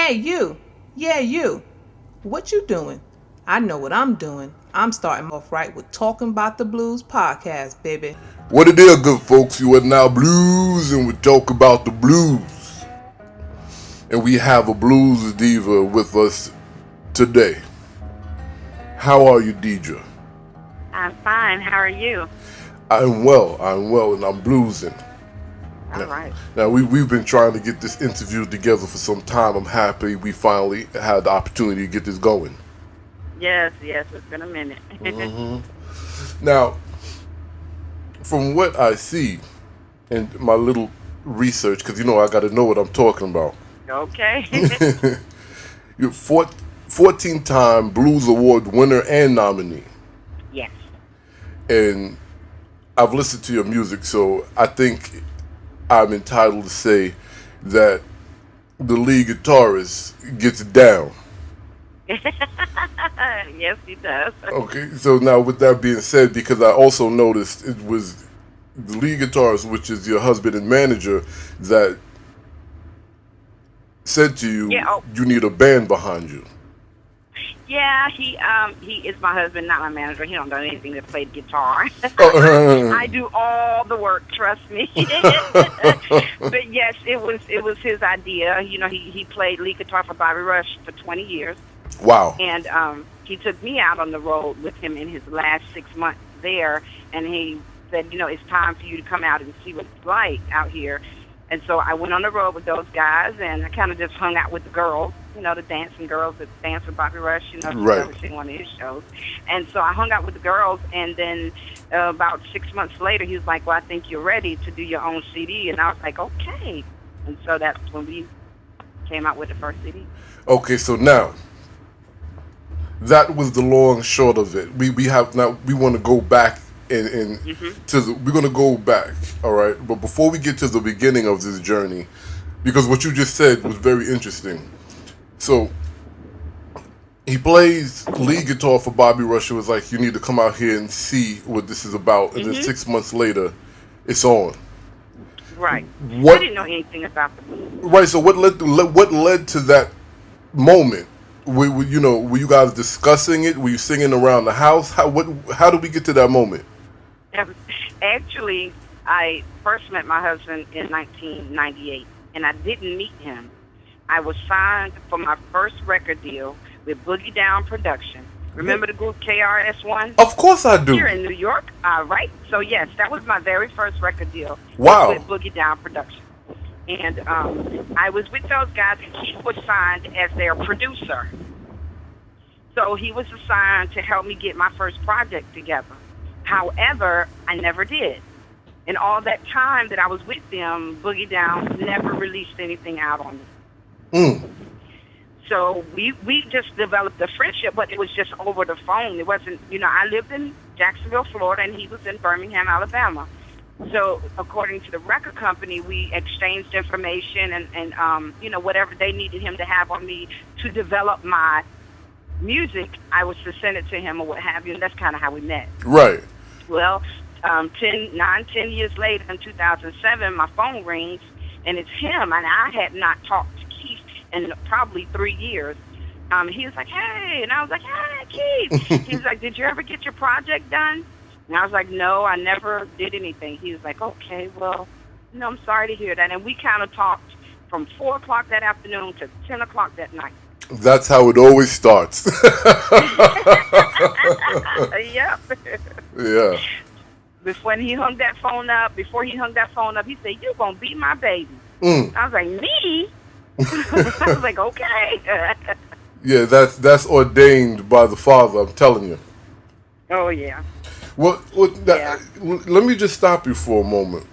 Hey, you. Yeah, you. What you doing? I know what I'm doing. I'm starting off right with Talking About the Blues podcast, baby. What it is, good folks? You are now blues, and we talk about the blues. And we have a blues diva with us today. How are you, DieDra? I'm fine. How are you? I'm well, and I'm bluesing. All right. Now we've been trying to get this interview together for some time. I'm happy we finally had the opportunity to get this going. Yes, it's been a minute. Now, from what I see in my little research, because I got to know what I'm talking about. Okay. You're 14-time Blues Award winner and nominee. Yes. And I've listened to your music, so I think I'm entitled to say that the lead guitarist gets down. Yes, he does. Okay, so now with that being said, because I also noticed it was the lead guitarist, which is your husband and manager, that said to you, you need a band behind you. Yeah, he is my husband, not my manager. He don't know anything to play the guitar. I do all the work, trust me. But yes, it was his idea. He played lead guitar for Bobby Rush for 20 years. Wow. And he took me out on the road with him in his last 6 months there, and he said, it's time for you to come out and see what it's like out here. And so I went on the road with those guys, and I kind of just hung out with the girls, the dancing girls that dance with Bobby Rush, right. Never seen one of his shows. And so I hung out with the girls, and then about 6 months later, he was like, well, I think you're ready to do your own CD. And I was like, okay. And so that's when we came out with the first CD. Okay, so now, that was the long short of it. We want to go back and we're going to go back, all right? But before we get to the beginning of this journey, because what you just said was very interesting. So he plays lead guitar for Bobby Rush. It was like, you need to come out here and see what this is about. And then 6 months later, it's on. Right. I didn't know anything about the blues. Right. So what led to that moment? Were you guys discussing it? Were you singing around the house? How did we get to that moment? Actually, I first met my husband in 1998, and I didn't meet him. I was signed for my first record deal with Boogie Down Productions. Remember the group KRS-One? Of course I do. Here in New York, right? So yes, that was my very first record deal. Wow. With Boogie Down Productions. And I was with those guys, and Keith was signed as their producer. So he was assigned to help me get my first project together. However, I never did. And all that time that I was with them, Boogie Down never released anything out on me. So we just developed a friendship, but it was just over the phone. It wasn't, I lived in Jacksonville, Florida, and he was in Birmingham, Alabama. So according to the record company, we exchanged information and whatever they needed him to have on me to develop my music, I was to send it to him or what have you, and that's kind of how we met. Right. Well, 10 years later, in 2007, my phone rings, and it's him, and I had not talked to Keith in probably 3 years. He was like, hey, and I was like, hey, Keith. He was like, did you ever get your project done? And I was like, no, I never did anything. He was like, okay, well, I'm sorry to hear that. And we kind of talked from 4 o'clock that afternoon to 10 o'clock that night. That's how it always starts. Yep. Yeah. Before he hung that phone up, he said, you're going to be my baby. I was like, me? I was like, okay. Yeah, that's ordained by the Father, I'm telling you. Oh, yeah. Well, let me just stop you for a moment,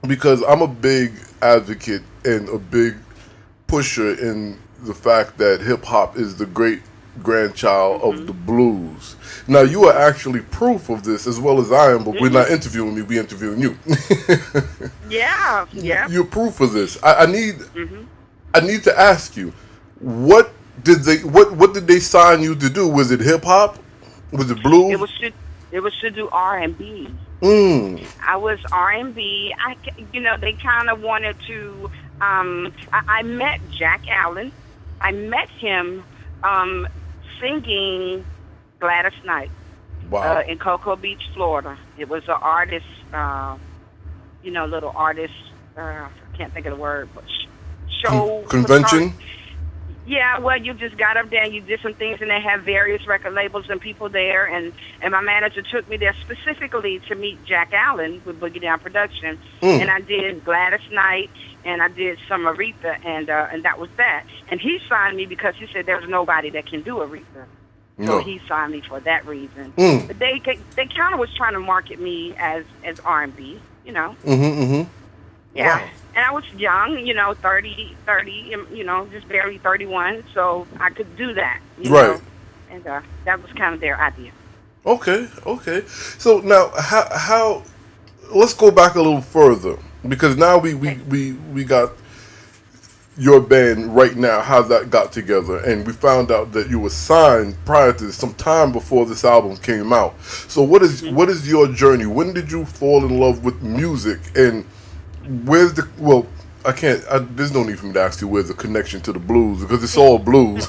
because I'm a big advocate and a big pusher in the fact that hip-hop is the great grandchild of the blues. Now, you are actually proof of this as well as I am, but we're not interviewing me, we're interviewing you. Yeah. You're proof of this. I need to ask you, what did they sign you to do? Was it hip-hop? Was it blues? It was to do R&B. I was R&B. They kind of wanted to. I met Jack Allen, I met him singing Gladys Knight in Cocoa Beach, Florida. It was an artist, little artist, I can't think of the word, but show. Convention? Yeah, well, you just got up there and you did some things, and they have various record labels and people there, and my manager took me there specifically to meet Jack Allen with Boogie Down Productions, and I did Gladys Knight, and I did some Aretha, and that was that. And he signed me because he said there's nobody that can do Aretha. So he signed me for that reason. But they kind of was trying to market me as R&B, you know. Yeah. Wow. And I was young, 30, just barely 31, so I could do that, you know. And that was kind of their idea. Okay. So now, how? Let's go back a little further, because now we got your band right now, how that got together, and we found out that you were signed prior to this, some time before this album came out. So what is your journey? When did you fall in love with music, and where's the there's no need for me to ask you where's the connection to the blues, because it's all blues.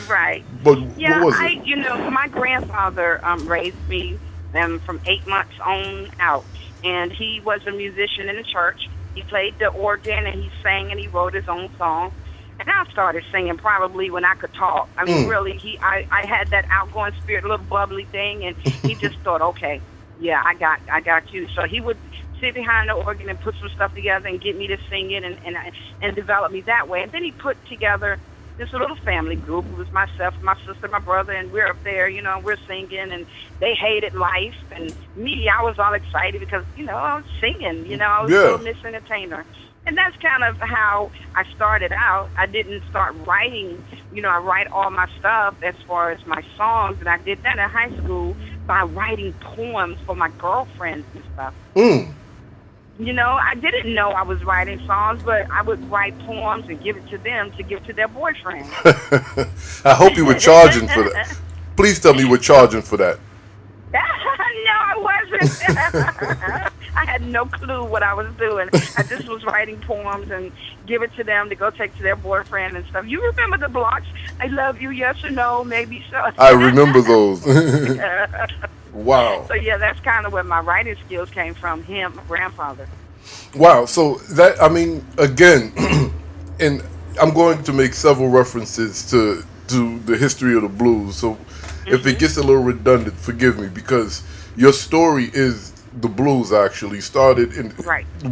Right. But yeah, what was it? My grandfather raised me from 8 months on out, and he was a musician in the church. He played the organ, and he sang, and he wrote his own song. And I started singing probably when I could talk. I mean, really, I had that outgoing spirit, little bubbly thing, and he just thought, okay, yeah, I got you. So he would sit behind the organ and put some stuff together and get me to sing it and develop me that way. And then he put together this little family group. It was myself, my sister, my brother, and we're up there, we're singing, and they hated life. And me, I was all excited because, I was singing, I was a little Miss Entertainer. And that's kind of how I started out. I didn't start writing, I write all my stuff as far as my songs, and I did that in high school by writing poems for my girlfriends and stuff. I didn't know I was writing songs, but I would write poems and give it to them to give to their boyfriend. I hope you were charging for that. Please tell me you were charging for that. No, I wasn't. I had no clue what I was doing. I just was writing poems and give it to them to go take to their boyfriend and stuff. You remember the blocks? I love you, yes or no, maybe so. I remember those. Wow. So yeah, that's kind of where my writing skills came from, him, my grandfather. Wow. So that, again, and I'm going to make several references to the history of the blues. So if it gets a little redundant, forgive me, because your story is the blues actually started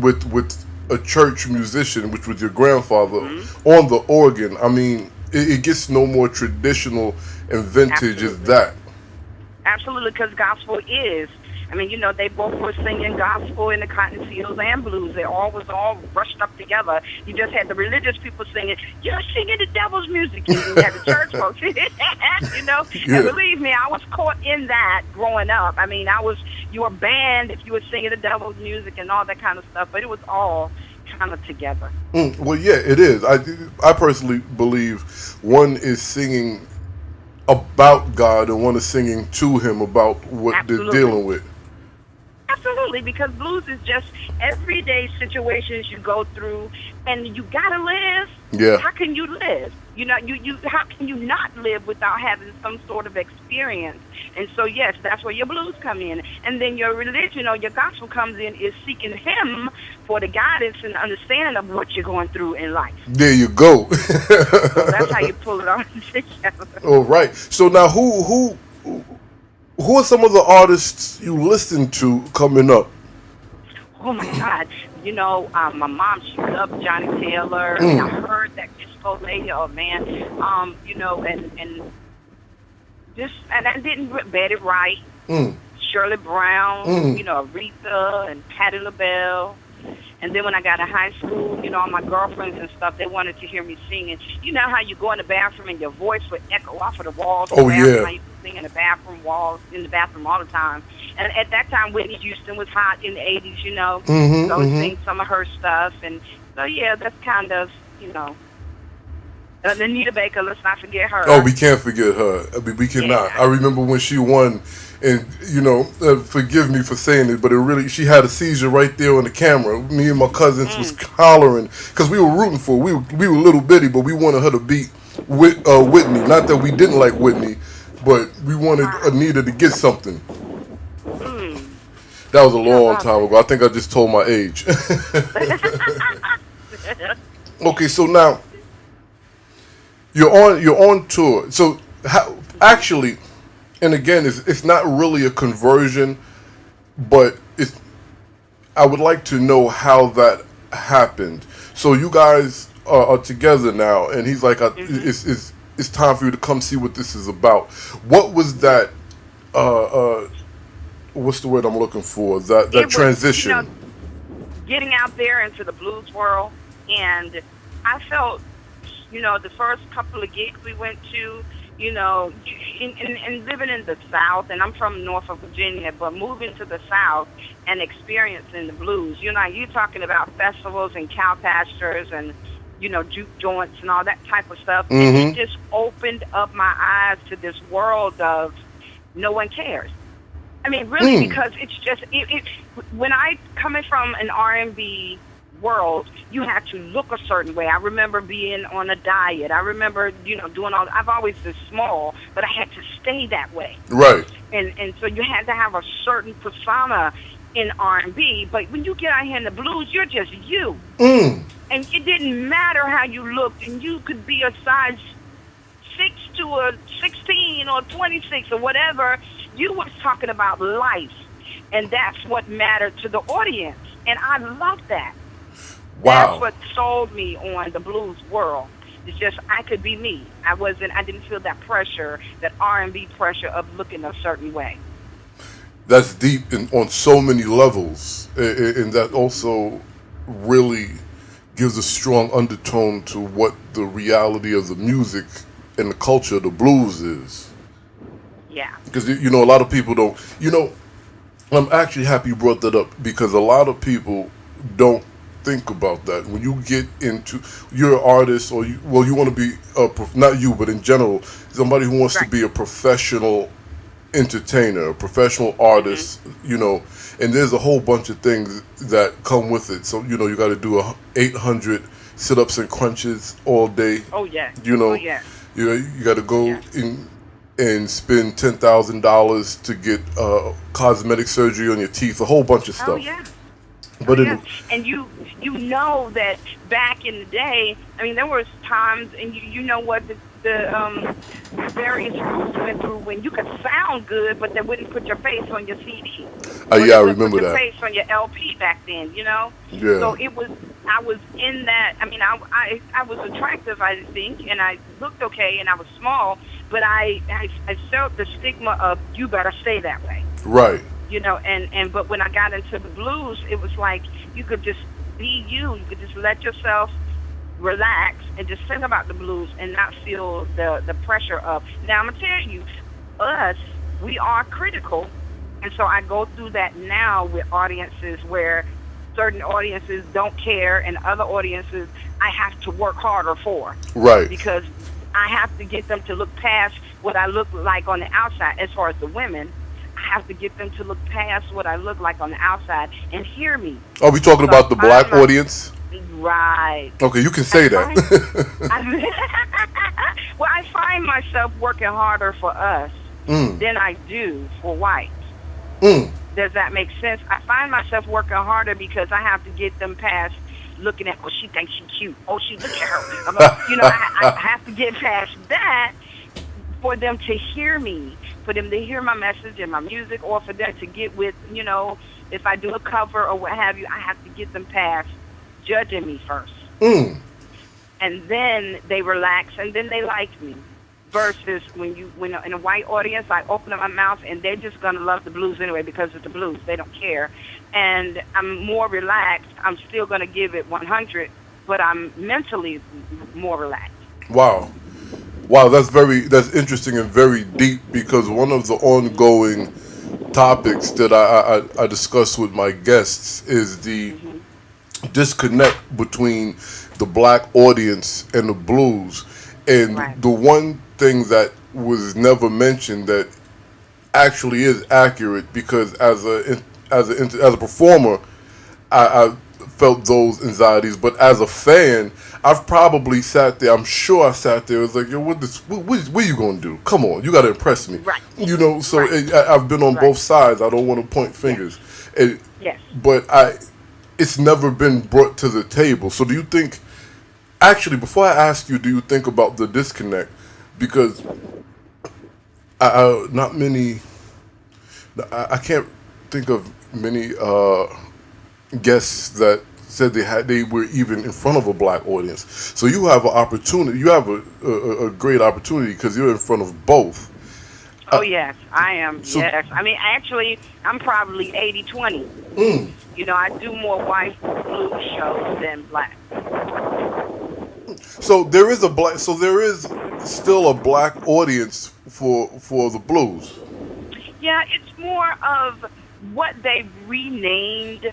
with a church musician, which was your grandfather, on the organ. I mean, it gets no more traditional and vintage as that. Absolutely, because gospel is. They both were singing gospel in the cotton fields and blues. They was all rushed up together. You just had the religious people singing, you're singing the devil's music. And you had the church folks, And believe me, I was caught in that growing up. You were banned if you were singing the devil's music and all that kind of stuff, but it was all kind of together. Well, yeah, it is. I personally believe one is singing about God and one is singing to him about what they're dealing with. Absolutely, because blues is just everyday situations you go through, and you gotta live. Yeah. How can you live? How can you not live without having some sort of experience? And so, yes, that's where your blues come in. And then your religion or your gospel comes in is seeking him for the guidance and understanding of what you're going through in life. There you go. So that's how you pull it all together. All right. So now who are some of the artists you listen to coming up? Oh, my God. My mom, she loved Johnny Taylor. And I heard that disco lady, oh, man. And I didn't bet it right. Shirley Brown, Aretha and Patti LaBelle. And then when I got to high school, all my girlfriends and stuff, they wanted to hear me singing. You know how you go in the bathroom and your voice would echo off of the walls? Oh, yeah. I used to sing in the bathroom all the time. And at that time, Whitney Houston was hot in the 80s, So I would sing some of her stuff. And so, yeah, that's kind of, Anita Baker, let's not forget Oh, her. we can't forget her. I mean, we cannot. Yeah. I remember when she won, and forgive me for saying it, but she had a seizure right there on the camera. Me and my cousins was hollering because we were rooting for her. We were little bitty, but we wanted her to beat Whitney. Not that we didn't like Whitney, but we wanted Wow. Anita to get something. Mm. That was a How long about time ago. I think I just told my age. that? Okay, so now you're on tour. So actually, and again, it's not really a conversion, but I would like to know how that happened. So you guys are together now, and he's like, hmm it's time for you to come see what this is about. What was that? Uh, uh, what's the word I'm looking for? That It was, transition. getting out there into the blues world, and I felt, the first couple of gigs we went to, and living in the South, and I'm from Norfolk, Virginia, but moving to the South and experiencing the blues, you're talking about festivals and cow pastures and, juke joints and all that type of stuff, and it Mm-hmm. just opened up my eyes to this world of no one cares. I mean, really, Mm. because it's just when I coming from an R&B world, you had to look a certain way. I remember being on a diet. I remember, doing all. I've always been small, but I had to stay that way, Right. and so you had to have a certain persona in R&B. But when you get out here in the blues, you're just you, Mm. and it didn't matter how you looked, and you could be a size 6 to a 16 or 26 or whatever. You was talking about life, and that's what mattered to the audience, and I love that. That's Wow. what sold me on the blues world. It's just I could be me. I didn't feel that pressure, that R&B pressure of looking a certain way. That's deep on so many levels, and that also really gives a strong undertone to what the reality of the music and the culture of the blues is. Yeah. Because a lot of people don't. I'm actually happy you brought that up because a lot of people don't think about that. When you get into you're an artist, or you want to be not you, but in general, somebody who wants to Right. be a professional entertainer, a professional Mhm. artist, and there's a whole bunch of things that come with it. So you got to do 800 sit-ups and crunches all day. Oh yeah. You Oh know, yeah. you got to go Yeah. in and spend $10,000 to get cosmetic surgery on your teeth, a whole bunch of Oh stuff. yeah. Oh But yes, in and you know that back in the day, I mean, there was times, and you know what the various groups went through when you could sound good, but they wouldn't put your face on your CD, or yeah, they I wouldn't put remember your that. face on your LP back then, you know. Yeah, So I was in that. I mean, I was attractive, I think, and I looked okay, and I was small, but I felt the stigma of you better stay that way. right. And but when I got into the blues, it was like you could just be you. You could just let yourself relax and just think about the blues and not feel the pressure of. Now I'm gonna tell you, us, we are critical, and so I go through that now with audiences where certain audiences don't care, and other audiences I have to work harder for Right. because I have to get them to look past what I look like on the outside. As far as the women, I have to get them to look past what I look like on the outside and hear me. Are we talking So I about the find black my audience? right. Okay, you can I say find that. well, I find myself working harder for us mm, than I do for whites. mm. Does that make sense? I find myself working harder because I have to get them past looking at, oh, she thinks she's cute. Oh, she look at her. I have to get past that for them to hear me, for them to hear my message and my music, or for them to get with, if I do a cover or what have you, I have to get them past judging me first. Mm. And then they relax, and then they like me. Versus when in a white audience, I open up my mouth, and they're just going to love the blues anyway because it's the blues. They don't care. And I'm more relaxed. I'm still going to give it 100, but I'm mentally more relaxed. Wow. Wow, that's interesting and very deep because one of the ongoing topics that I discuss with my guests is the Hmm disconnect between the black audience and the blues. And Right. the one thing that was never mentioned that actually is accurate, because as a performer, I felt those anxieties, but as a fan, I've probably sat there. I'm sure I sat there. It was like, yo, what are you gonna do? Come on, you gotta impress me. Right. You know. So Right. I've been on Right. both sides. I don't want to point fingers. And, Yes. but it's never been brought to the table. So do you think? Actually, before I ask you, do you think about the disconnect? Because not many. I can't think of many guests that said they were even in front of a black audience. So you have an opportunity. You have a great opportunity because you're in front of both. Oh, yes, I am. so- Yes. I mean, actually, I'm probably 80-20. You know, I do more white blues shows than black. So there is there is still a black audience for the blues. Yeah, it's more of what they renamed.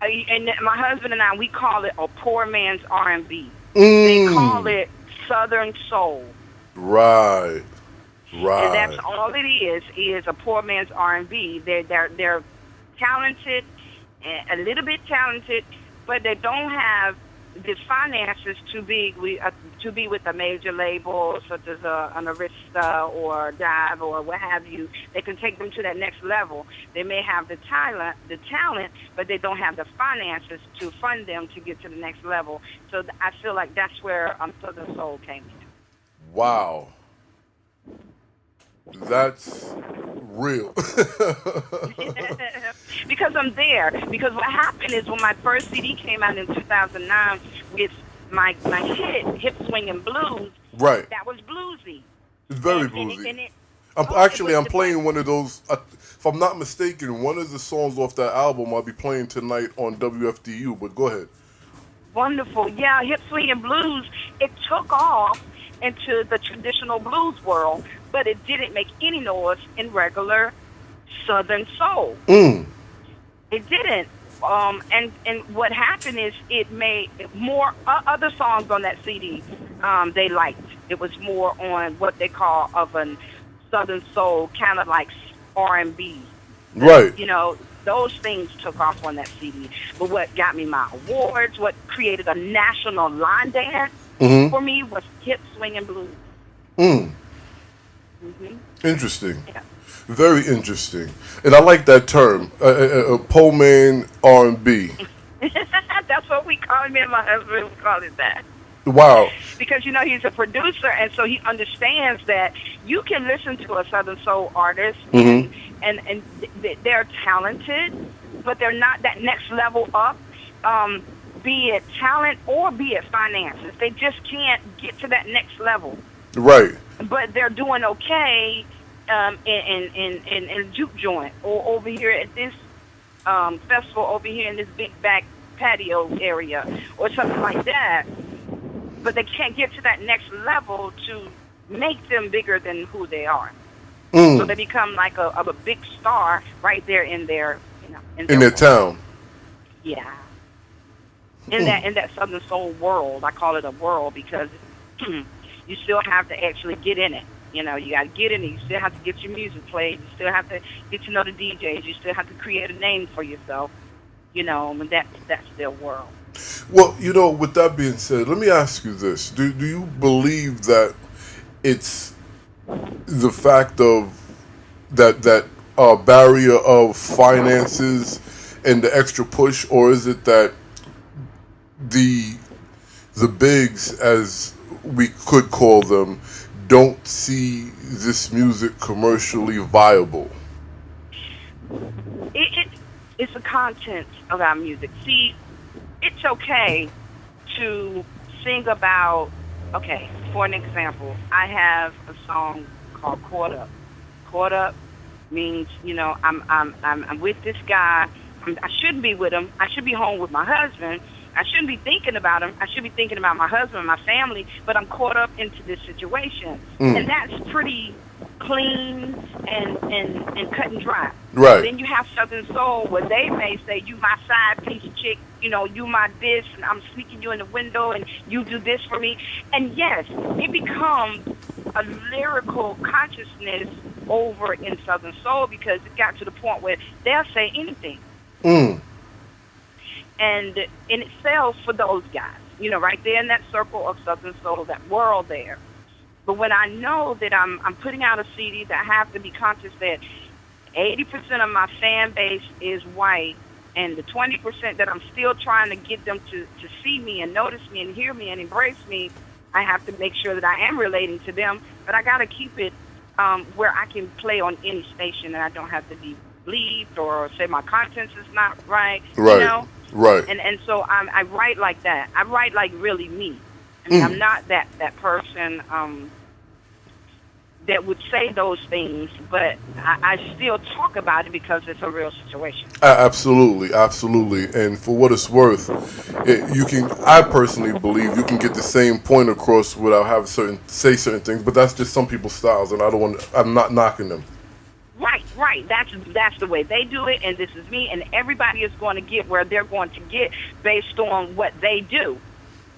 And my husband and I, we call it a poor man's R&B. They call it Southern Soul. Right. And that's all it is a poor man's R&B. They're talented, a little bit talented, but they don't have the finances to be with a major label such as an Arista or Dive or what have you. They can take them to that next level. They may have the talent, but they don't have the finances to fund them to get to the next level. So I feel like that's where Southern Soul came in. Wow. That's real. Because I'm there. Because what happened is when my first CD came out in 2009 with my hit, Hip Swinging Blues, Right. that was bluesy. It's very And bluesy. it- I'm playing one of those. If I'm not mistaken, one of the songs off that album I'll be playing tonight on WFDU. But go ahead. Wonderful. Yeah, Hip Swinging Blues, it took off into the traditional blues world, but it didn't make any noise in regular Southern Soul. It didn't. And what happened is it made more other songs on that CD they liked. It was more on what they call of an Southern Soul, kind of like R&B. Right. You know, those things took off on that CD. But what got me my awards, what created a national line dance for me was Hip Swinging Blues. Interesting. Yeah. Very interesting. And I like that term, a pole man R&B. That's what we call it. Me and my husband we call it that. Wow. Because, you know, he's a producer, and so he understands that you can listen to a Southern Soul artist, and they're talented, but they're not that next level up, be it talent or be it finances. They just can't get to that next level. Right. But they're doing okay in juke joint or over here at this festival over here in this big back patio area or something like that. But they can't get to that next level to make them bigger than who they are. So they become like a big star right there in their, you know, In their town. Yeah. In that Southern Soul world, I call it a world because you still have to actually get in it. You know, you got to get in it. You still have to get your music played. You still have to get to know the DJs. You still have to create a name for yourself. You know, and that's their world. Well, you know, with that being said, let me ask you this. Do you believe that it's the fact of that barrier of finances and the extra push, or is it that the bigs, as we could call them, don't see this music commercially viable? It's the content of our music. See, it's okay to sing about. Okay, for an example, I have a song called "Caught Up." Caught up means, you know, I'm with this guy. I shouldn't be with him. I should be home with my husband. I shouldn't be thinking about him. I should be thinking about my husband, my family. But I'm caught up into this situation, and that's pretty clean and cut and dry. Right. Then you have Southern Soul where they may say, "You my side piece chick, you my this, and I'm sneaking you in the window, and you do this for me. And yes, it becomes a lyrical consciousness over in Southern Soul, because it got to the point where they'll say anything. Mm. And it sells for those guys, right there in that circle of Southern Soul, that world there. But when I know that I'm putting out a CD, that I have to be conscious that 80% of my fan base is white, and the 20% that I'm still trying to get them to see me and notice me and hear me and embrace me, I have to make sure that I am relating to them. But I got to keep it where I can play on any station, and I don't have to be bleeped or say my contents is not right. Right. Right. And so I write like that. I write like really me. I mean, I'm not that person that would say those things, but I still talk about it because it's a real situation. Absolutely, absolutely. And for what it's worth, I personally believe you can get the same point across without having say certain things, but that's just some people's styles, and I'm not knocking them. Right. That's the way they do it, and this is me, and everybody is going to get where they're going to get based on what they do.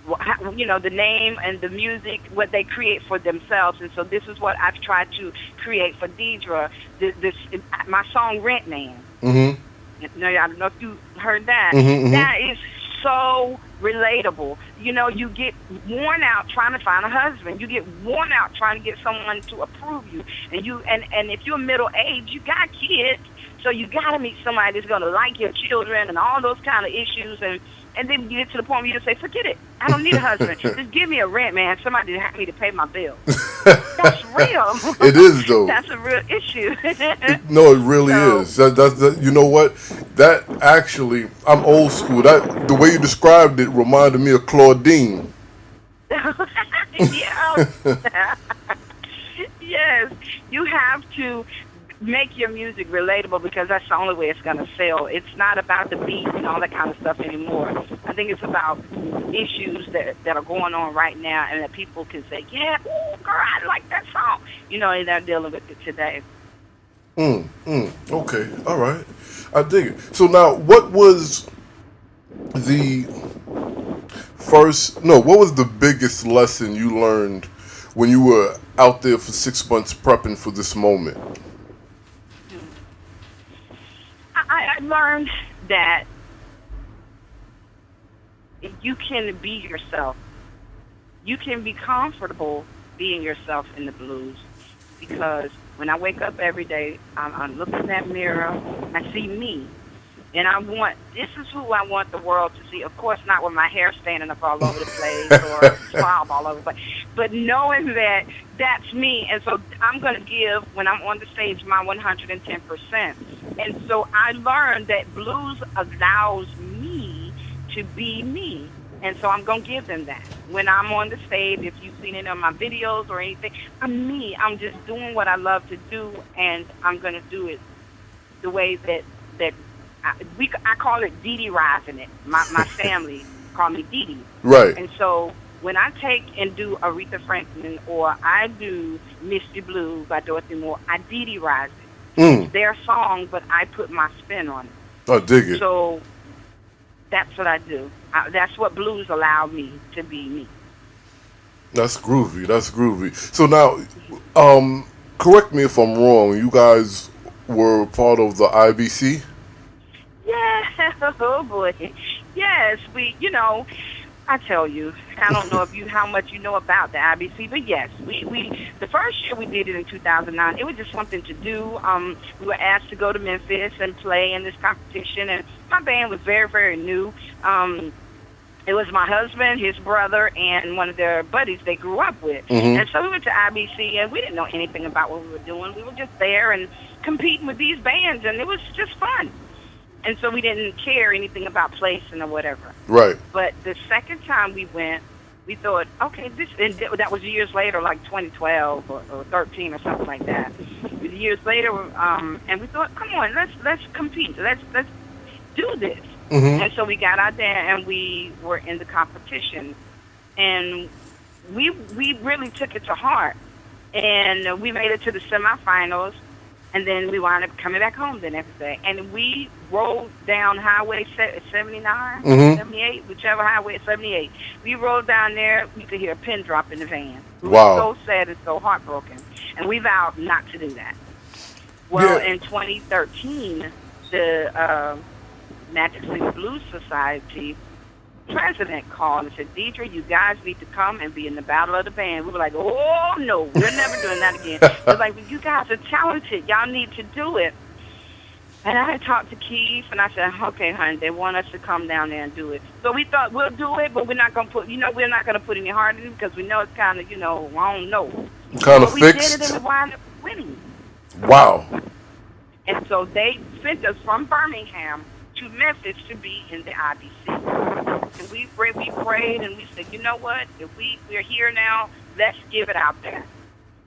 The name and the music, what they create for themselves. And so this is what I've tried to create for DieDra. My song Rent Man. Mm-hmm. I don't know if you heard that. Mm-hmm. That is so relatable. You get worn out trying to find a husband. You get worn out trying to get someone to approve you. And if you're middle age, you got kids. So you got to meet somebody that's going to like your children and all those kind of issues. And then you get to the point where you just say, forget it. I don't need a husband. Just give me a rent, man. Somebody to help me to pay my bills. That's real. It is, though. That's a real issue. No, it really is. That, you know what? That actually, I'm old school. The way you described it reminded me of Claudine. Yes. You have to make your music relatable, because that's the only way it's going to sell. It's not about the beat and all that kind of stuff anymore. I think it's about issues that are going on right now, and that people can say, yeah, ooh, girl, I like that song. And they're dealing with it today. Okay, all right. I dig it. So now, what was the biggest lesson you learned when you were out there for 6 months prepping for this moment? I learned that you can be yourself. You can be comfortable being yourself in the blues, because when I wake up every day, I'm looking in that mirror, I see me. And this is who I want the world to see. Of course, not with my hair standing up all over the place or slob all over the place, but knowing that that's me. And so I'm going to give, when I'm on the stage, my 110%. And so I learned that blues allows me to be me. And so I'm going to give them that. When I'm on the stage, if you've seen any of my videos or anything, I'm me. I'm just doing what I love to do, and I'm going to do it the way that I call it DieDra-rising it. My family call me Dee Dee. Right. And so when I take and do Aretha Franklin, or I do Misty Blue by Dorothy Moore, I DieDra-rise it. It's their song, but I put my spin on it. I dig it. So that's what I do. That's what blues allow me to be me. That's groovy. So now, correct me if I'm wrong. You guys were part of the IBC? Yeah, oh boy. Yes, I tell you, I don't know how much you know about the IBC, but yes, we the first year we did it in 2009. It was just something to do. We were asked to go to Memphis and play in this competition, and my band was very, very new. It was my husband, his brother, and one of their buddies they grew up with. Mm-hmm. And so we went to IBC, and we didn't know anything about what we were doing. We were just there and competing with these bands, and it was just fun. And so we didn't care anything about placing or whatever. Right. But the second time we went, we thought, okay, that was years later, like 2012 or 13 or something like that. Years later, and we thought, come on, let's compete. Let's do this. Mm-hmm. And so we got out there and we were in the competition, and we really took it to heart, and we made it to the semifinals. And then we wound up coming back home the next day. And we rode down Highway 79, Mm-hmm. 78, whichever highway, 78. We rode down there. We could hear a pin drop in the van. We Wow. were so sad and so heartbroken. And we vowed not to do that. Well, Yeah. in 2013, the Magic City Blues Society president called and said, DieDra, you guys need to come and be in the Battle of the Band. We were like, oh, no, we're never doing that again. They're like, well, you guys are talented. Y'all need to do it. And I had talked to Keith, and I said, okay, honey, they want us to come down there and do it. So we thought we'll do it, but we're not going to put, we're not going to put any heart in it because we know it's kind of, I don't know. Kind of We did fixed. it and we wound up winning. Wow. And so they sent us from Birmingham to Memphis to be in the IBC. And we prayed and we said, you know what? If we're here now, let's give it out there.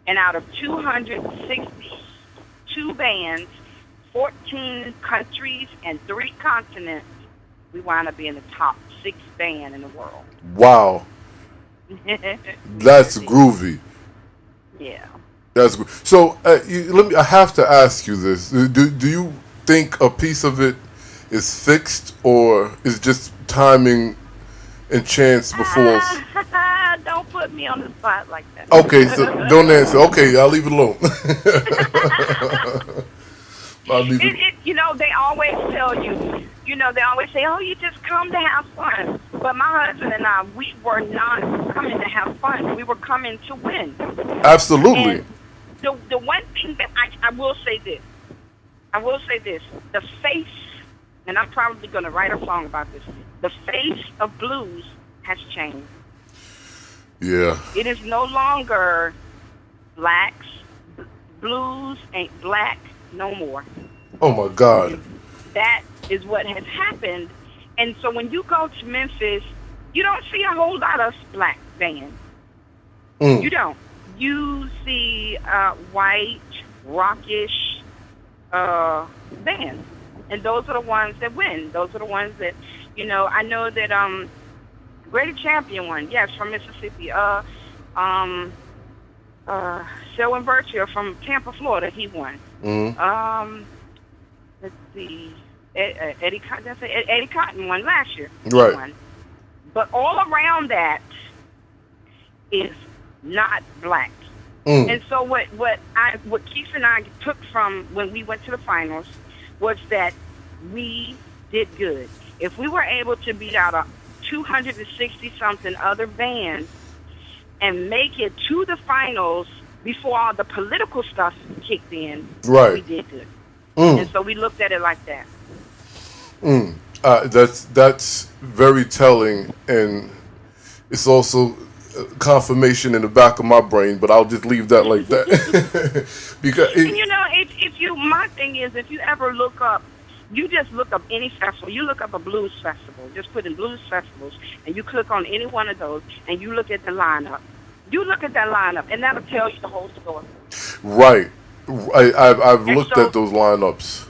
And out of 262 bands, 14 countries, and 3 continents, we wound up being the top 6 band in the world. Wow. That's groovy. Yeah. That's good. So I have to ask you this: Do you think a piece of it is fixed, or is just timing and chance before? Don't put me on the spot like that. Okay, so don't answer. Okay, I'll leave it alone. I'll leave it. They always tell you, they always say, oh, you just come to have fun. But my husband and I, we were not coming to have fun. We were coming to win. Absolutely. And the one thing that I will say this. The face, and I'm probably going to write a song about this. The face of blues has changed. Yeah. It is no longer blacks. Blues ain't black no more. Oh my God. That is what has happened. And so when you go to Memphis, you don't see a whole lot of black bands. You don't. You see white, rockish bands. And those are the ones that win. Those are the ones that, I know that Greater Champion won. Yes, from Mississippi. Selwyn Virtue from Tampa, Florida, he won. Let's see. Eddie Cotton won last year. Right. Won. But all around that is not black. And so what Keith and I took from when we went to the finals was that we did good. If we were able to beat out 260-something other bands and make it to the finals before all the political stuff kicked in, right, we did good. And so we looked at it like that. That's very telling, and it's also confirmation in the back of my brain, but I'll just leave that like that. Because my thing is, if you ever look up, you just look up any festival, you look up a blues festival, just put in blues festivals, and you click on any one of those, and you look at the lineup. You look at that lineup, and that'll tell you the whole story. Right. I've looked at those lineups.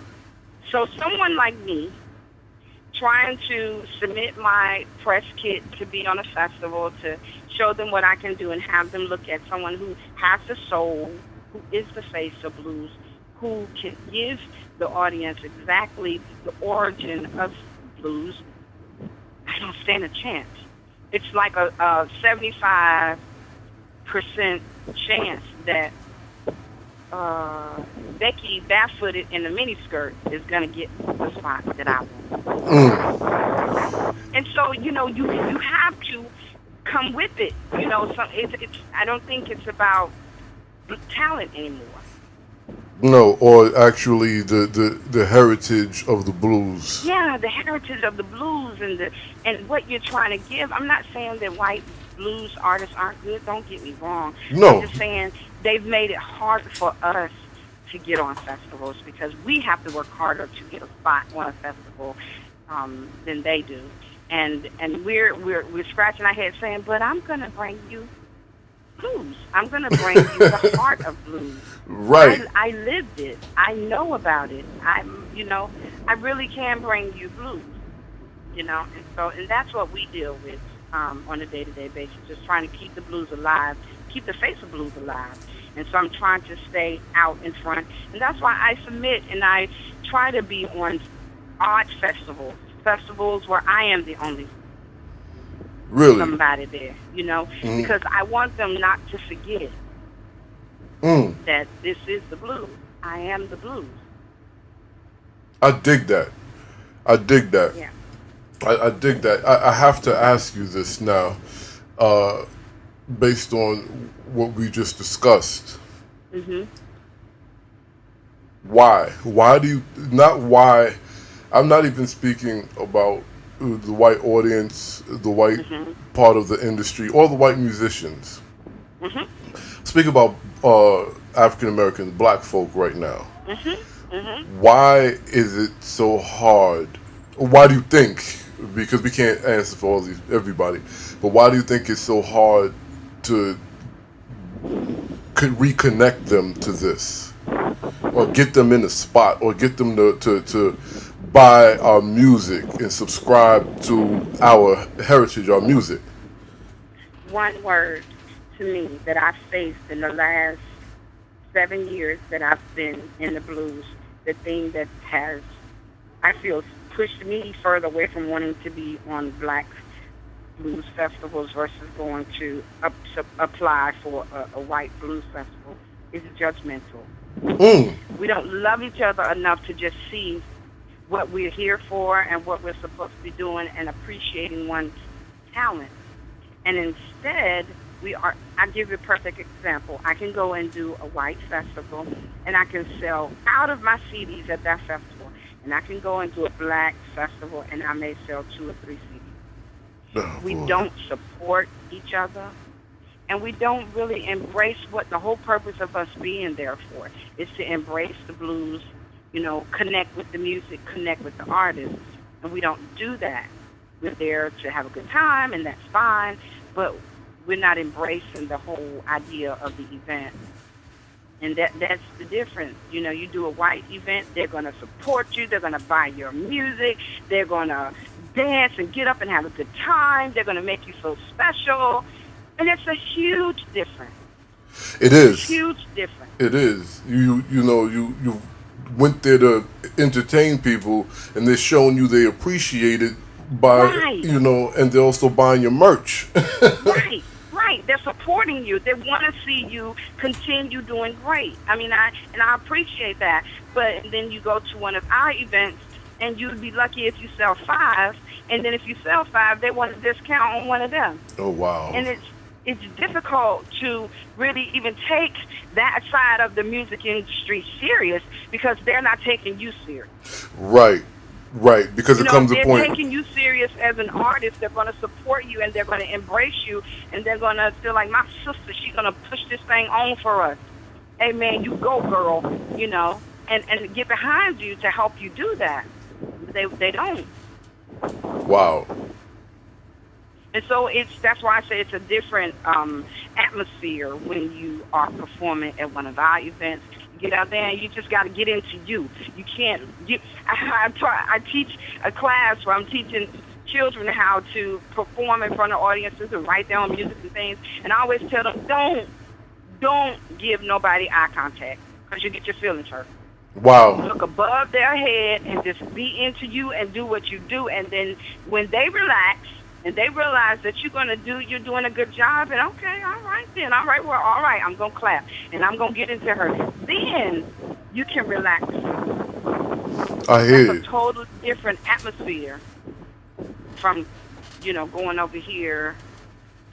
So someone like me, trying to submit my press kit to be on a festival, to show them what I can do and have them look at someone who has the soul, who is the face of blues, who can give the audience exactly the origin of blues, I don't stand a chance. It's like a 75% chance that Becky barefooted in the miniskirt is going to get the spot that I want. And so, you have to come with it. I don't think it's about talent anymore. No, or actually the heritage of the blues. Yeah, the heritage of the blues and what you're trying to give. I'm not saying that white blues artists aren't good. Don't get me wrong. No. I'm just saying they've made it harder for us to get on festivals because we have to work harder to get a spot on a festival than they do. And we're scratching our heads saying, but I'm going to bring you blues. I'm going to bring you the heart of blues. Right. I lived it. I know about it. I really can bring you blues. And that's what we deal with. on a day-to-day basis, just trying to keep the blues alive, keep the face of blues alive. And so I'm trying to stay out in front. And that's why I submit and I try to be on art festivals where I am the only somebody there, because I want them not to forget that this is the blues. I am the blues. I dig that. Yeah. I dig that. I have to ask you this now, based on what we just discussed. Mm-hmm. Why? Why do you, not why, I'm not even speaking about the white audience, the white part of the industry, or the white musicians. Speak about African Americans, black folk right now. Why is it so hard? Why do you think? Because we can't answer for everybody, but why do you think it's so hard to reconnect them to this, or get them in a spot, or get them to buy our music and subscribe to our heritage, our music? One word to me that I've faced in the last 7 years that I've been in the blues, the thing that has, I feel, pushed me further away from wanting to be on black blues festivals versus going to apply for a white blues festival is judgmental. We don't love each other enough to just see what we're here for and what we're supposed to be doing and appreciating one's talent. And instead, I'll give you a perfect example. I can go and do a white festival, and I can sell out of my CDs at that festival. And I can go and do a black festival, and I may sell 2 or 3 CDs. We don't support each other, and we don't really embrace what the whole purpose of us being there for is to embrace the blues, connect with the music, connect with the artists. And we don't do that. We're there to have a good time, and that's fine, but we're not embracing the whole idea of the event. And that's the difference. You do a white event, they're going to support you, they're going to buy your music, they're going to dance and get up and have a good time, they're going to make you feel special, and it's a huge difference. It is. Huge difference. It is. You went there to entertain people, and they're showing you they appreciate it by, and they're also buying your merch. Right. They're supporting you. They want to see you continue doing great. I mean, I appreciate that. But then you go to one of our events, and you'd be lucky if you sell 5. And then if you sell 5, they want a discount on one of them. Oh, wow. And it's difficult to really even take that side of the music industry serious because they're not taking you serious. Right, because it comes a point. They're taking you serious as an artist. They're going to support you, and they're going to embrace you, and they're going to feel like, my sister, she's going to push this thing on for us. Hey, man, you go, girl, and get behind you to help you do that. They don't. Wow. And so that's why I say it's a different atmosphere when you are performing at one of our events. Get out there and you just got to get into you. You can't. I teach a class where I'm teaching children how to perform in front of audiences and write their own music and things. And I always tell them, don't give nobody eye contact because you get your feelings hurt. Wow. Look above their head and just be into you and do what you do. And then when they relax and they realize that you're doing a good job, and okay, all right, I'm going to clap and I'm going to get into her. Then you can relax. I hear you. That's a total different atmosphere from, going over here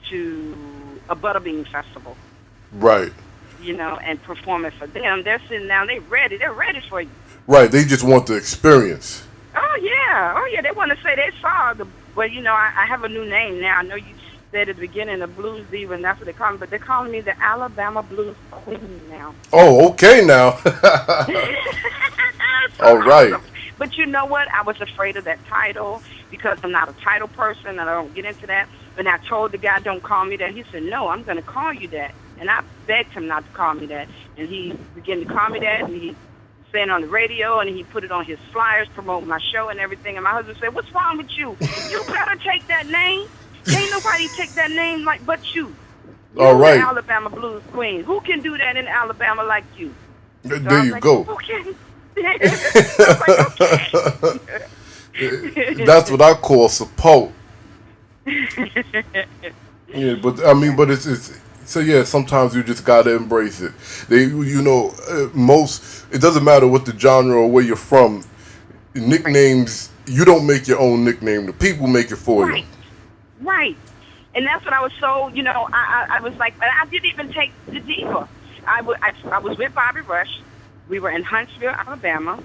to a Butterbean festival. Right. And performing for them. They're sitting down, they're ready for you. Right, they just want the experience. Oh, yeah, they want to say they saw I have a new name now. I know you said at the beginning of Blues Diva, and that's what they call me, but they're calling me the Alabama Blues Queen now. Oh, okay now. All right. Awesome. But you know what? I was afraid of that title because I'm not a title person, and I don't get into that. When I told the guy, don't call me that, he said, no, I'm going to call you that. And I begged him not to call me that. And he began to call me that, and he said it on the radio, and he put it on his flyers, promoting my show and everything. And my husband said, what's wrong with you? You better take that name. Ain't nobody take that name like but you. All You the right. Alabama blues queen. Who can do that in Alabama like you? So I There was you like, go. okay. I was like, That's what I call support. okay. Yeah, but I mean, Yeah. but it's so yeah. Sometimes you just gotta embrace it. Most it doesn't matter what the genre or where you're from. Right. Nicknames, you don't make your own nickname. The people make it for you. Right. Right. And that's what I was so, I was like, but I didn't even take the diva. I was with Bobby Rush. We were in Huntsville, Alabama.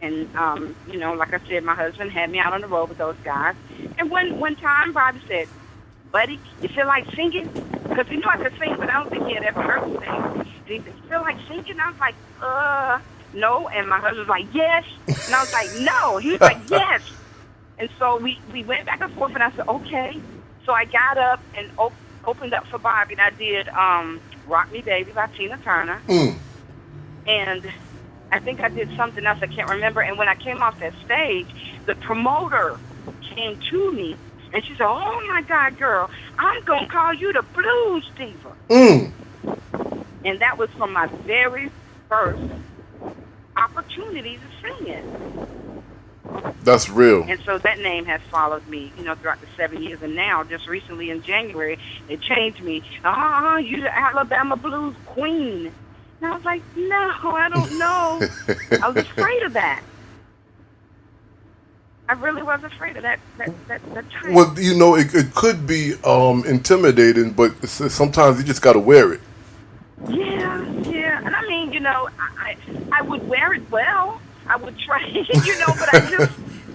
And, like I said, my husband had me out on the road with those guys. And one time, Bobby said, buddy, you feel like singing? Because he knew I could sing, but I don't think he had ever heard me sing. And he said, you feel like singing? I was like, no. And my husband was like, yes. And I was like, no. He was like, yes. And so we went back and forth, and I said, okay. So I got up and opened up for Bobby, and I did Rock Me Baby by Tina Turner. Mm. And I think I did something else I can't remember. And when I came off that stage, the promoter came to me, and she said, oh, my God, girl, I'm going to call you the Blues Diva. Mm. And that was from my very first opportunity to sing it. That's real. And so that name has followed me, throughout the 7 years. And now, just recently in January, they changed me. You the Alabama Blues Queen. And I was like, no, I don't know. I was afraid of that. I really was afraid of that title. Well, it could be intimidating, but sometimes you just got to wear it. Yeah. And I mean, I would wear it well. I would try, but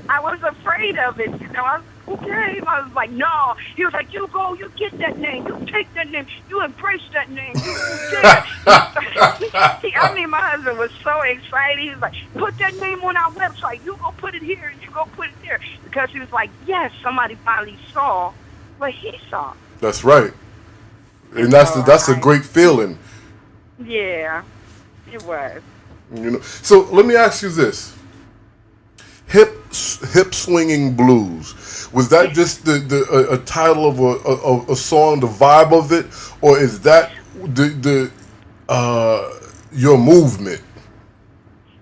I was afraid of it. I was okay. I was like, no. He was like, you go, you get that name, you take that name, you embrace that name. My husband was so excited. He was like, put that name on our website. You go put it here, and you go put it there. Because he was like, yes, somebody finally saw what he saw. That's right. And that's a great feeling. Yeah, it was. So let me ask you this: hip swinging blues, was that just a title of a song, the vibe of it, or is that your movement?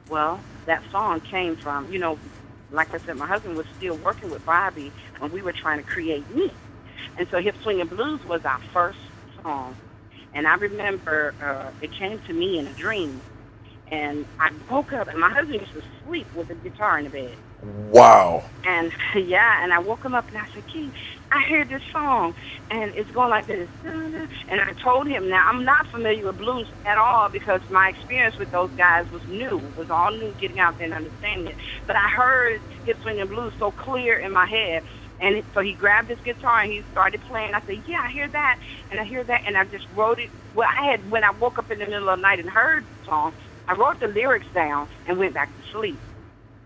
Well, that song came from, like I said, my husband was still working with Bobby when we were trying to create me. And so Hip Swinging Blues was our first song. And I remember it came to me in a dream. And I woke up, and my husband used to sleep with a guitar in the bed. Wow. And, and I woke him up, and I said, Keith, I hear this song, and it's going like this. And I told him, now, I'm not familiar with blues at all because my experience with those guys was new. It was all new, getting out there and understanding it. But I heard Hip Swinging Blues so clear in my head. And so he grabbed his guitar, and he started playing. I said, yeah, I hear that, and I hear that. And I just wrote it. Well, when I woke up in the middle of the night and heard the song, I wrote the lyrics down and went back to sleep.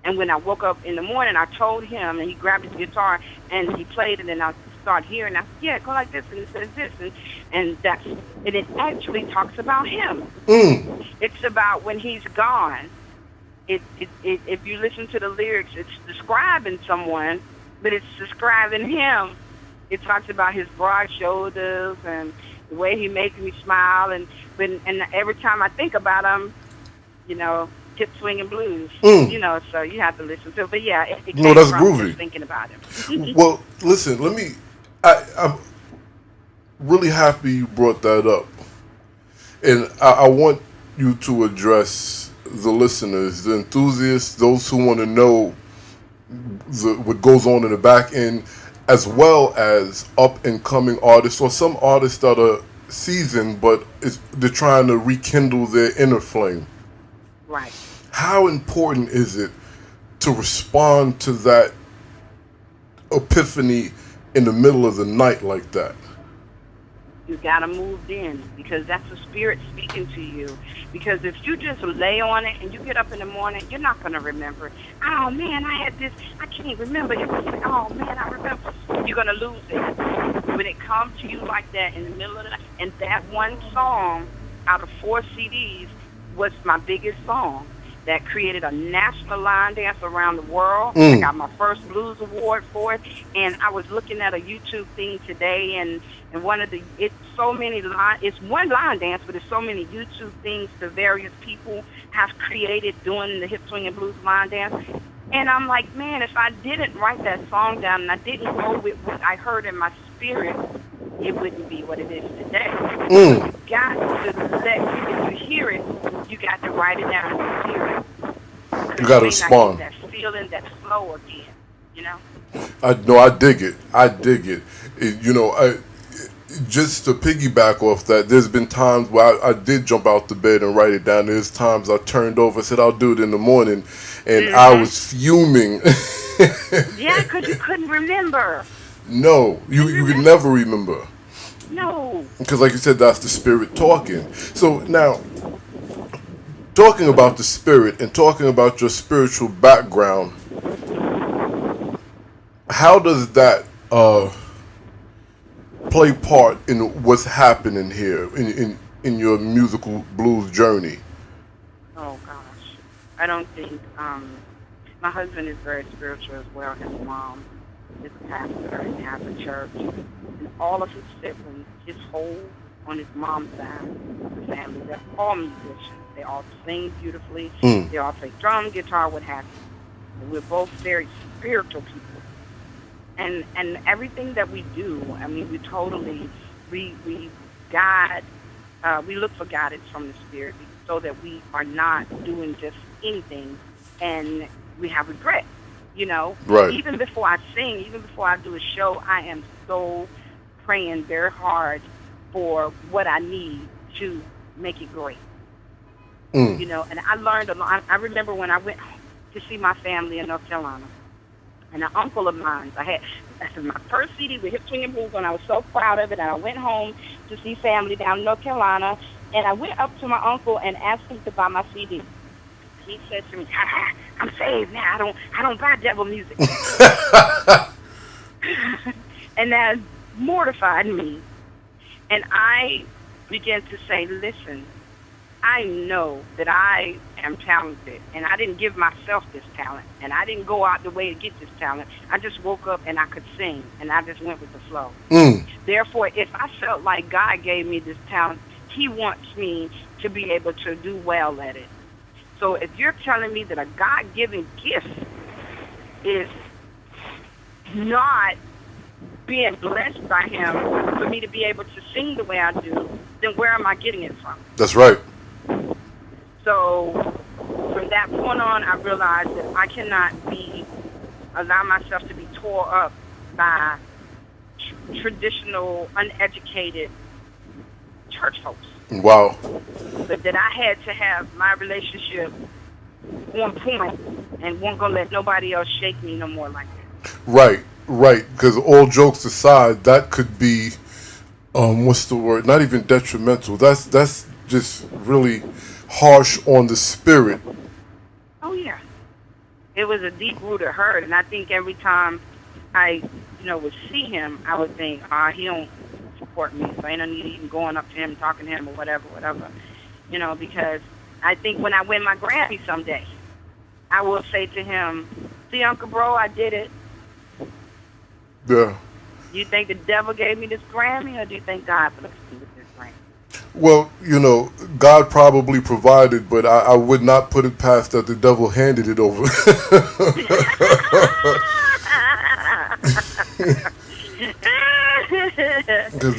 And when I woke up in the morning, I told him, and he grabbed his guitar, and he played it, and I started hearing. I said, yeah, go like this, and it says this, and it actually talks about him. Mm. It's about when he's gone. If you listen to the lyrics, it's describing someone, but it's describing him. It talks about his broad shoulders and the way he makes me smile, and every time I think about him, Hip Swinging Blues, so you have to listen to it. But yeah, it came that's from groovy. just thinking about him. Well, listen, I'm really happy you brought that up. And I want you to address the listeners, the enthusiasts, those who want to know what goes on in the back end, as well as up-and-coming artists, or some artists that are seasoned, but they're trying to rekindle their inner flame. Right. How important is it to respond to that epiphany in the middle of the night like that? You got to move in, because that's the spirit speaking to you. Because if you just lay on it and you get up in the morning, you're not going to remember. Oh, man, I had this. I can't remember. It was like, oh, man, I remember. You're going to lose it. When it comes to you like that in the middle of the night, and that one song out of 4 CDs was my biggest song. that created a national line dance around the world. I got my first blues award for it, and I was looking at a YouTube thing today, and one of the, it's so many line, it's one line dance, but it's so many YouTube things the various people have created doing the hip swing and blues line dance. And I'm like, man, if I didn't write that song down and I didn't go with what I heard in my spirit, it wouldn't be what it is today. You got to if you hear it, you got to write it down and hear it. You got to respond. That feeling, that flow again, you know? I dig it. I dig it. Just to piggyback off that, there's been times where I did jump out the bed and write it down. There's times I turned over and said, I'll do it in the morning, and I was fuming. Yeah, because you couldn't remember. No, you could never remember. No. Because like you said, that's the spirit talking. So now, talking about the spirit and talking about your spiritual background, how does that play part in what's happening here in your musical blues journey? Oh gosh, I don't think my husband is very spiritual as well. His mom is a pastor and has a church, and all of his siblings, his whole on his mom's side of the family, they're all musicians. They all sing beautifully. They all play drum, guitar, what have you. And we're both very spiritual people. And everything that we do, I mean, we totally, we guide, we look for guidance from the Spirit so that we are not doing just anything and we have regret, you know? Right. Even before I sing, even before I do a show, I am so praying very hard for what I need to make it great. You know, and I learned a lot. I remember when I went to see my family in North Carolina, and an uncle of mine, that's my first CD with Hip Swing and Blues, and I was so proud of it. And I went home to see family down in North Carolina, and I went up to my uncle and asked him to buy my CD. He said to me, "I'm saved now. I don't buy devil music." And that mortified me. And I began to say, "Listen, I know that I am talented, and I didn't give myself this talent, and I didn't go out the way to get this talent. I just woke up and I could sing, and I just went with the flow. Therefore, if I felt like God gave me this talent, He wants me to be able to do well at it. So if you're telling me that a God-given gift is not being blessed by Him for me to be able to sing the way I do, then where am I getting it from?" That's right. So from that point on, I realized that I cannot allow myself to be tore up by traditional, uneducated church folks. Wow. But that I had to have my relationship on point and wasn't going to let nobody else shake me no more like that. Right. Because all jokes aside, that could be, what's the word? Not even detrimental. That's just really harsh on the spirit. Oh, yeah. It was a deep-rooted hurt, and I think every time I, would see him, I would think, he don't support me, so ain't no need even going up to him, talking to him, or whatever, because I think when I win my Grammy someday, I will say to him, "See, Uncle Bro, I did it." Yeah. Do you think the devil gave me this Grammy, or do you think God blessed me with this Grammy? Well, God probably provided, but I would not put it past that the devil handed it over. Because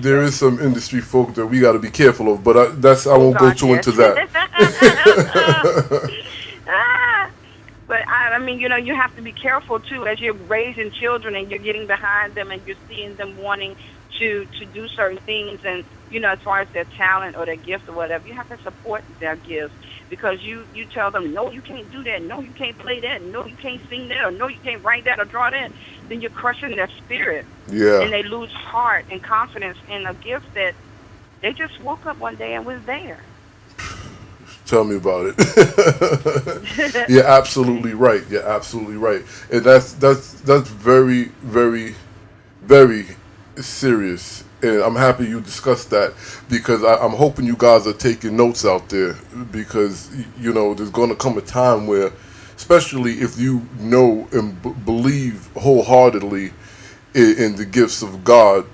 there is some industry folk that we got to be careful of, but I won't go too into that. But I mean, you have to be careful too as you're raising children and you're getting behind them and you're seeing them wanting to do certain things, and as far as their talent or their gift or whatever, you have to support their gifts, because you tell them, "No, you can't do that. No, you can't play that. No, you can't sing that. Or no, you can't write that or draw that." Then you're crushing their spirit. Yeah. And they lose heart and confidence in a gift that they just woke up one day and was there. Tell me about it. You're absolutely right. You're absolutely right. And that's very, very, very serious. And I'm happy you discussed that because I'm hoping you guys are taking notes out there because, there's going to come a time where, especially if you know and believe wholeheartedly in the gifts of God,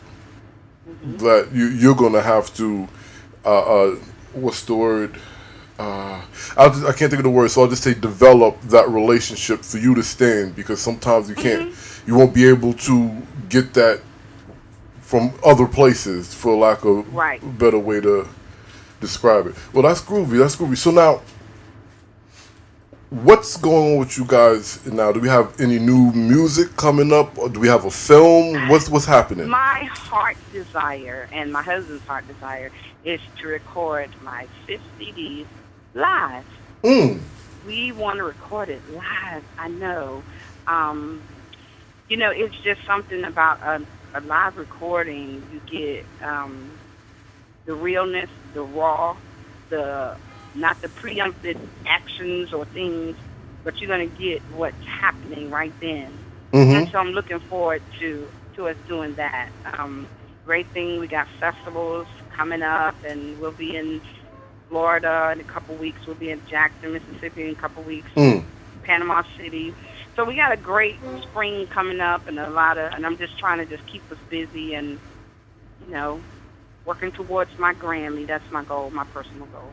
that you're going to have to, what's the word? I can't think of the word, so I'll just say develop that relationship for you to stand because sometimes you won't be able to get that from other places, for lack of a better way to describe it. Well, that's groovy. That's groovy. So now, what's going on with you guys now? Do we have any new music coming up, or do we have a film? What's happening? My heart desire and my husband's heart desire is to record my 5th CD live. We want to record it live. I know. It's just something about a live recording. You get the realness, the raw, not the preempted actions or things, but you're going to get what's happening right then. And so I'm looking forward to us doing that. Great thing, we got festivals coming up, and we'll be in Florida in a couple weeks. We'll be in Jackson, Mississippi in a couple weeks. Panama City. So we got a great spring coming up, and and I'm just trying to keep us busy and, working towards my Grammy. That's my goal, my personal goal.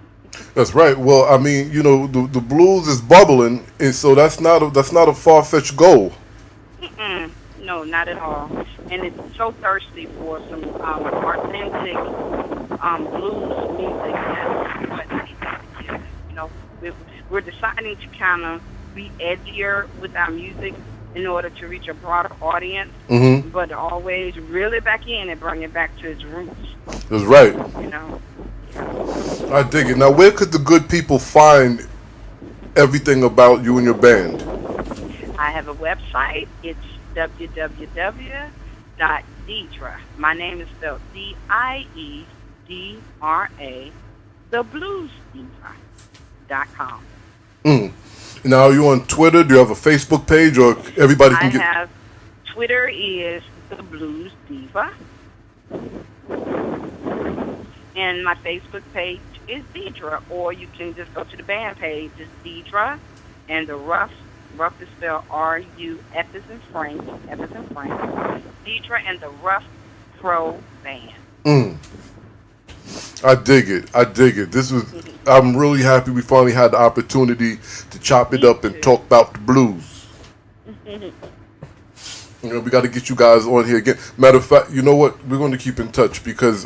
That's right. Well, I mean, the blues is bubbling, and so that's not a far-fetched goal. No, not at all. And it's so thirsty for some authentic blues music. That's what we need to do. We're deciding to kind of be edgier with our music in order to reach a broader audience, but always reel it back in and bring it back to its roots. That's right. I dig it. Now, where could the good people find everything about you and your band? I have a website. It's www.DieDra. My name is spelled DIEDRA, thebluesdiva.com. Now, are you on Twitter? Do you have a Facebook page, or everybody can get? I have Twitter is the Blues Diva, and my Facebook page is DieDra, or you can just go to the band page. It's DieDra, and the Ruff is spelled R-U-F as in Frank, DieDra and the Ruff Pro Band. I dig it. I'm really happy we finally had the opportunity to chop it up and talk about the blues. We got to get you guys on here again. Matter of fact, you know what? We're going to keep in touch because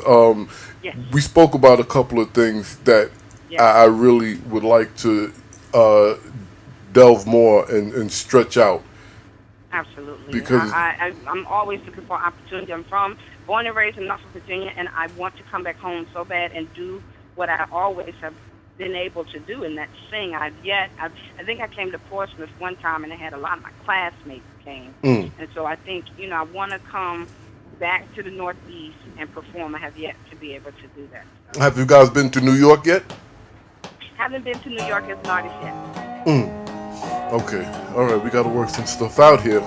we spoke about a couple of things that I really would like to delve more and stretch out. Absolutely. Because I'm always looking for opportunity. I'm born and raised in Norfolk, Virginia, and I want to come back home so bad and do what I always have been able to do, and that's sing. I think I came to Portsmouth one time, and I had a lot of my classmates came, and so I think I want to come back to the Northeast and perform. I have yet to be able to do that. So. Have you guys been to New York yet? Haven't been to New York as an artist yet. Okay, all right. We got to work some stuff out here.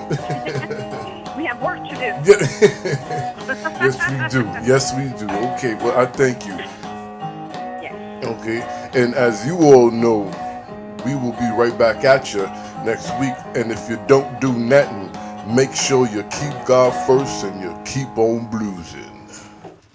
We have work to do. Yes, we do. Okay, well, I thank you. Yes. Okay, and as you all know, we will be right back at you next week. And if you don't do nothing, make sure you keep God first and you keep on bluesing.